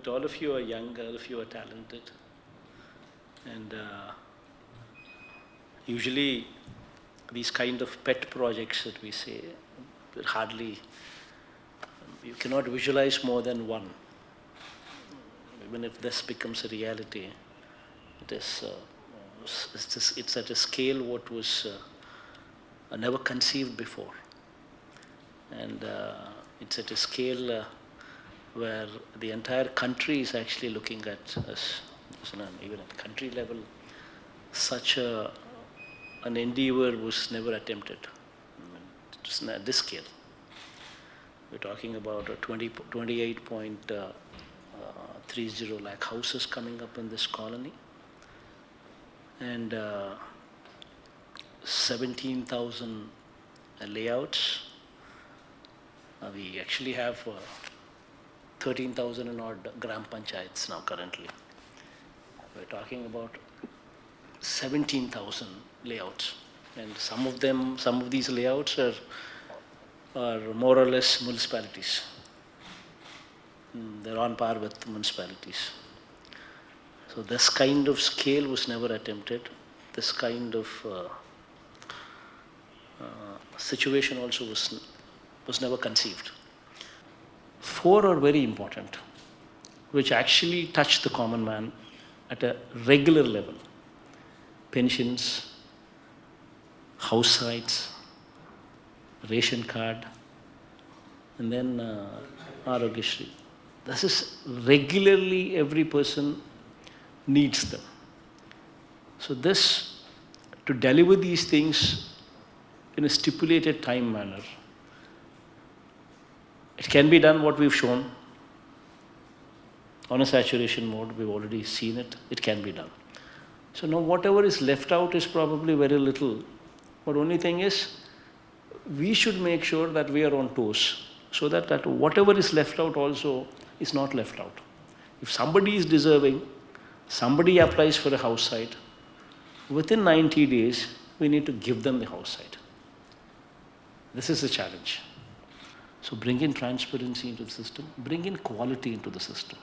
But all of you are young, all of you are talented. And usually these kind of pet projects that we say, you cannot visualize more than one. Even if this becomes a reality, it's at a scale what was never conceived before. And it's at a scale where the entire country is actually looking at us, even at country level. Such an endeavor was never attempted. At this scale. We're talking about 28.30 lakh houses coming up in this colony, and 17,000 layouts. We actually have 13,000 and odd gram panchayats now currently. We're talking about 17,000 layouts, and some of these layouts are more or less municipalities. They're on par with municipalities. So this kind of scale was never attempted. This kind of situation also was never conceived. 4 are very important, which actually touch the common man at a regular level. Pensions, house sites, ration card, and then Arogyashri. This is regularly every person needs them. So this, to deliver these things in a stipulated time manner, it can be done what we've shown. On a saturation mode, we've already seen it. It can be done. So now whatever is left out is probably very little. But only thing is, we should make sure that we are on toes, so that whatever is left out also is not left out. If somebody is deserving, somebody applies for a house site, within 90 days, we need to give them the house site. This is the challenge. So bring in transparency into the system, bring in quality into the system.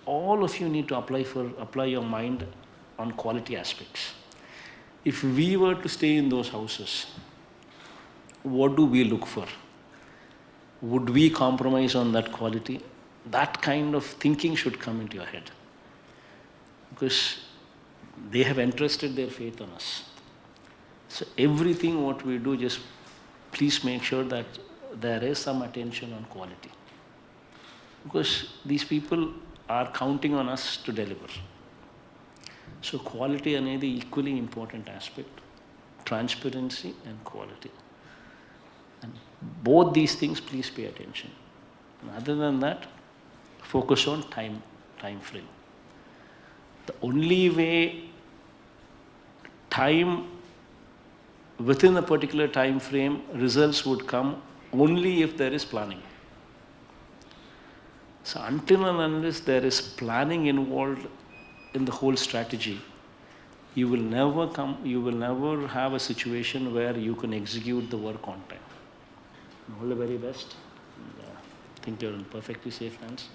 All of you need to apply your mind on quality aspects. If we were to stay in those houses, what do we look for? Would we compromise on that quality? That kind of thinking should come into your head. Because they have entrusted their faith on us. So everything what we do, just please make sure that there is some attention on quality. Because these people are counting on us to deliver. So quality is the equally important aspect. Transparency and quality. And both these things, please pay attention. And other than that, focus on time frame. The only way within a particular time frame, results would come only if there is planning. So until and unless there is planning involved in the whole strategy, you will never have a situation where you can execute the work on time. All the very best. And, I think you're in perfectly safe hands.